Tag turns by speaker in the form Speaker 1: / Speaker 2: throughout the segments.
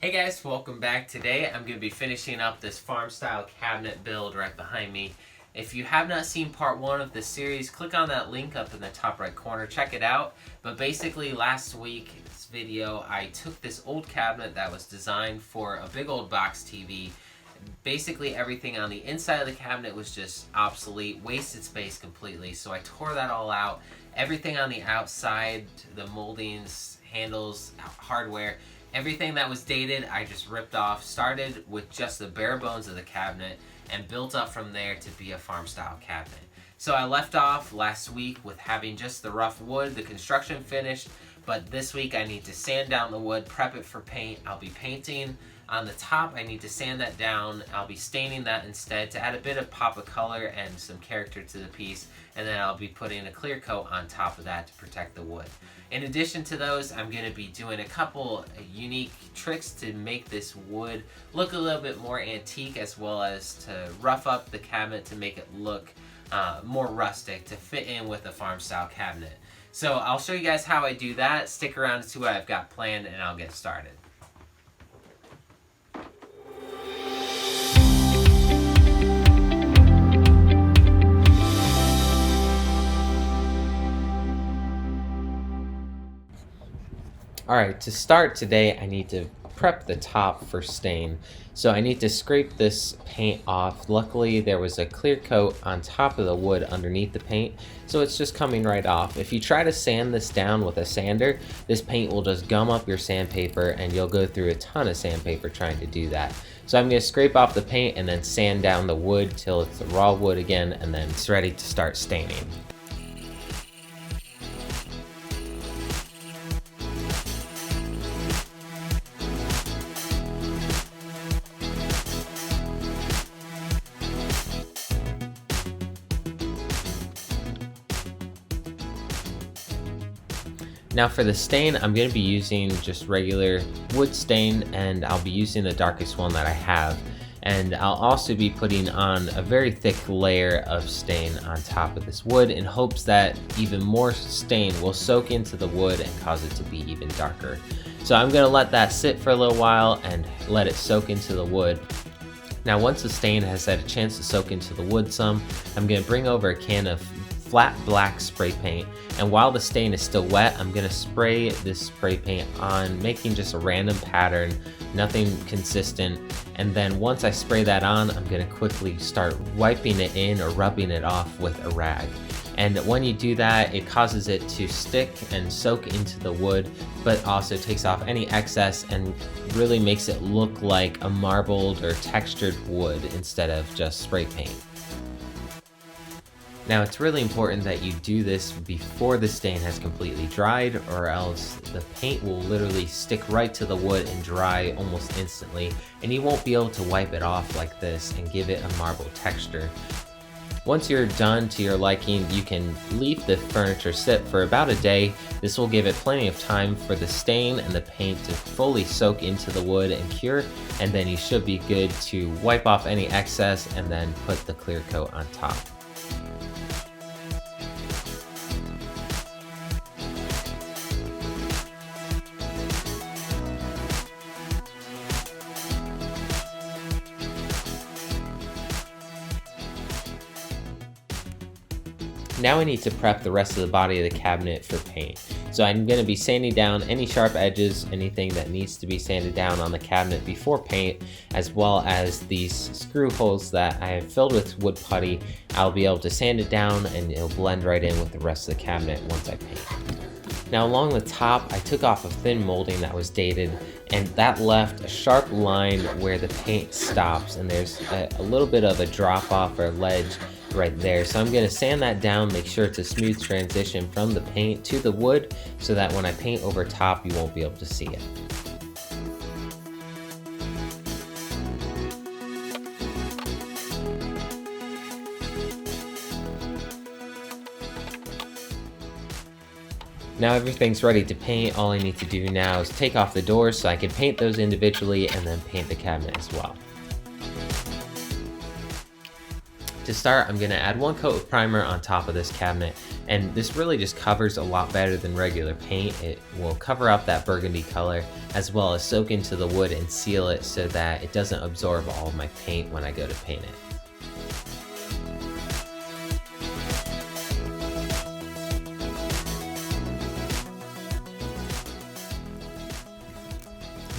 Speaker 1: Hey guys, welcome back. Today I'm going to be finishing up this farm style cabinet build right behind me. If you have not seen part 1 of this series, click on that link up in the top right corner, check it out. But basically last week's video I took this old cabinet that was designed for a big old box TV. Basically everything on the inside of the cabinet was just obsolete, wasted space completely, so I tore that all out. Everything on the outside, the moldings, handles, hardware, everything that was dated, I just ripped off. Started with just the bare bones of the cabinet and built up from there to be a farm style cabinet. So I left off last week with having just the rough wood, the construction finished, but this week I need to sand down the wood, prep it for paint. I'll be painting on the top. I need to sand that down. I'll be staining that instead to add a bit of pop of color and some character to the piece, and then I'll be putting a clear coat on top of that to protect the wood. In addition to those, I'm going to be doing a couple unique tricks to make this wood look a little bit more antique, as well as to rough up the cabinet to make it look more rustic to fit in with a farm style cabinet. So I'll show you guys how I do that. Stick around to see what I've got planned and I'll get started. Alright, to start today I need to prep the top for stain. So I need to scrape this paint off. Luckily there was a clear coat on top of the wood underneath the paint, so it's just coming right off. If you try to sand this down with a sander, this paint will just gum up your sandpaper and you'll go through a ton of sandpaper trying to do that. So I'm going to scrape off the paint and then sand down the wood till it's the raw wood again, and then it's ready to start staining. Now for the stain, I'm going to be using just regular wood stain, and I'll be using the darkest one that I have. And I'll also be putting on a very thick layer of stain on top of this wood in hopes that even more stain will soak into the wood and cause it to be even darker. So I'm going to let that sit for a little while and let it soak into the wood. Now once the stain has had a chance to soak into the wood some, I'm going to bring over a can of flat black spray paint, and while the stain is still wet, I'm going to spray this spray paint on, making just a random pattern, nothing consistent. And then once I spray that on, I'm going to quickly start wiping it in or rubbing it off with a rag. And when you do that, it causes it to stick and soak into the wood, but also takes off any excess and really makes it look like a marbled or textured wood instead of just spray paint. Now it's really important that you do this before the stain has completely dried, or else the paint will literally stick right to the wood and dry almost instantly, and you won't be able to wipe it off like this and give it a marble texture. Once you're done to your liking, you can leave the furniture sit for about a day. This will give it plenty of time for the stain and the paint to fully soak into the wood and cure, and then you should be good to wipe off any excess and then put the clear coat on top. Now I need to prep the rest of the body of the cabinet for paint. So I'm going to be sanding down any sharp edges, anything that needs to be sanded down on the cabinet before paint, as well as these screw holes that I have filled with wood putty. I'll be able to sand it down and it'll blend right in with the rest of the cabinet once I paint. Now along the top, I took off a thin molding that was dated, and that left a sharp line where the paint stops, and there's a little bit of a drop off or ledge right there. So I'm going to sand that down, make sure it's a smooth transition from the paint to the wood, so that when I paint over top you won't be able to see it. Now everything's ready to paint. All I need to do now is take off the doors so I can paint those individually and then paint the cabinet as well. To start, I'm going to add 1 coat of primer on top of this cabinet, and this really just covers a lot better than regular paint. It will cover up that burgundy color as well as soak into the wood and seal it so that it doesn't absorb all of my paint when I go to paint it.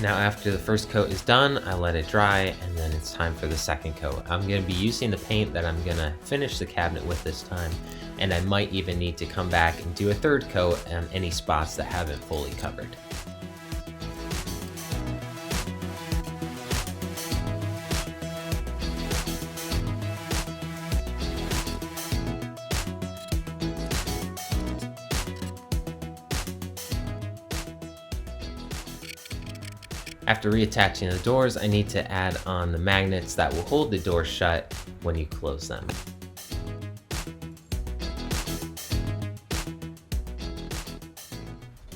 Speaker 1: Now after the first coat is done, I let it dry, and then it's time for the second coat. I'm going to be using the paint that I'm going to finish the cabinet with this time, and I might even need to come back and do a third coat on any spots that haven't fully covered. After reattaching the doors, I need to add on the magnets that will hold the door shut when you close them.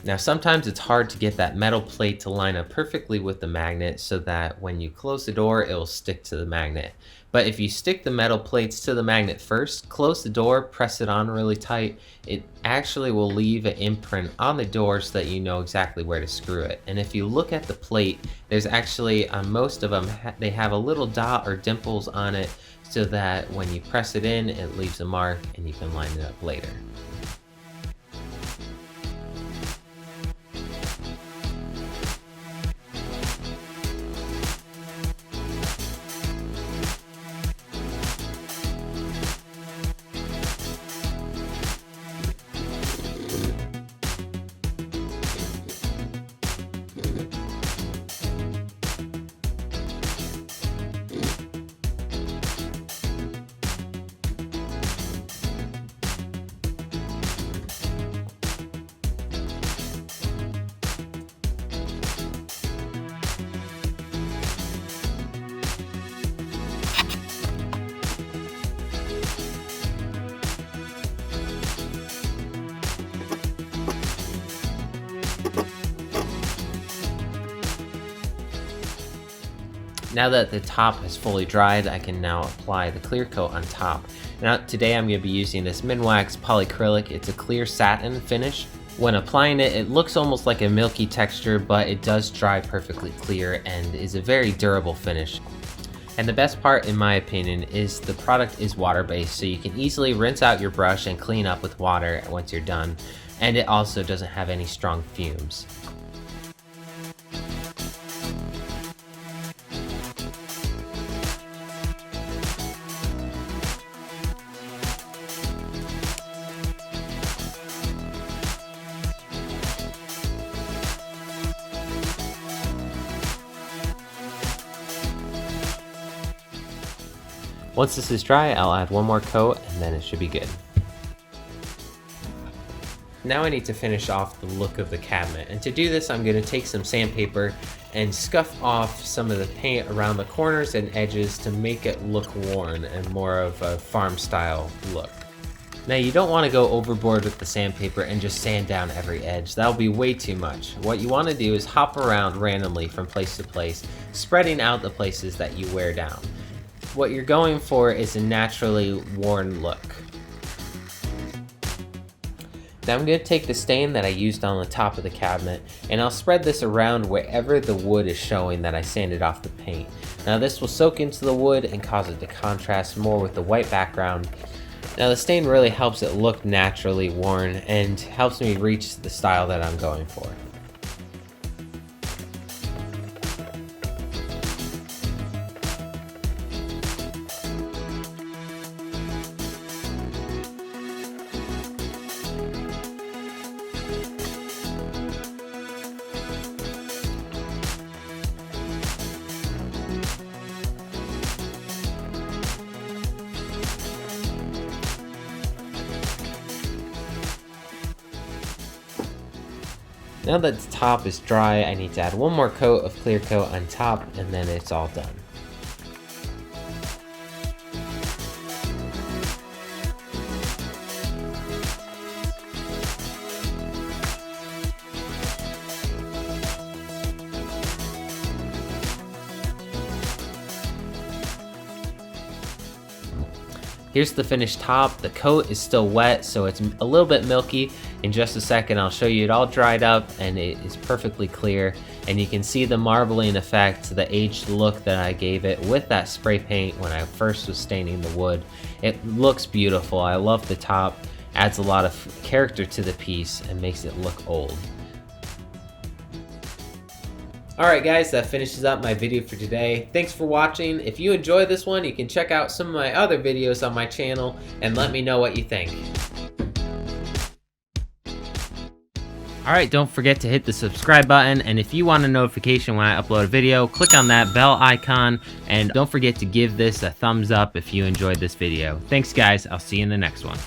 Speaker 1: Now sometimes it's hard to get that metal plate to line up perfectly with the magnet so that when you close the door, it will stick to the magnet. But if you stick the metal plates to the magnet first, close the door, press it on really tight, it actually will leave an imprint on the door so that you know exactly where to screw it. And if you look at the plate, there's actually, on most of them, they have a little dot or dimples on it so that when you press it in, it leaves a mark and you can line it up later. Now that the top is fully dried, I can now apply the clear coat on top. Now today I'm going to be using this Minwax polyacrylic. It's a clear satin finish. When applying it, it looks almost like a milky texture, but it does dry perfectly clear and is a very durable finish. And the best part, in my opinion, is the product is water-based, so you can easily rinse out your brush and clean up with water once you're done. And it also doesn't have any strong fumes. Once this is dry, I'll add 1 more coat and then it should be good. Now I need to finish off the look of the cabinet, and to do this I'm going to take some sandpaper and scuff off some of the paint around the corners and edges to make it look worn and more of a farm style look. Now you don't want to go overboard with the sandpaper and just sand down every edge. That'll be way too much. What you want to do is hop around randomly from place to place, spreading out the places that you wear down. What you're going for is a naturally worn look. Now I'm going to take the stain that I used on the top of the cabinet and I'll spread this around wherever the wood is showing that I sanded off the paint. Now this will soak into the wood and cause it to contrast more with the white background. Now the stain really helps it look naturally worn and helps me reach the style that I'm going for. Now that the top is dry, I need to add 1 more coat of clear coat on top and then it's all done. Here's the finished top. The coat is still wet, so it's a little bit milky. In just a second, I'll show you it all dried up and it is perfectly clear. And you can see the marbling effect, the aged look that I gave it with that spray paint when I first was staining the wood. It looks beautiful. I love the top. Adds a lot of character to the piece and makes it look old. Alright guys, that finishes up my video for today. Thanks for watching. If you enjoyed this one, you can check out some of my other videos on my channel and let me know what you think. Alright, don't forget to hit the subscribe button, and if you want a notification when I upload a video, click on that bell icon, and don't forget to give this a thumbs up if you enjoyed this video. Thanks guys, I'll see you in the next one.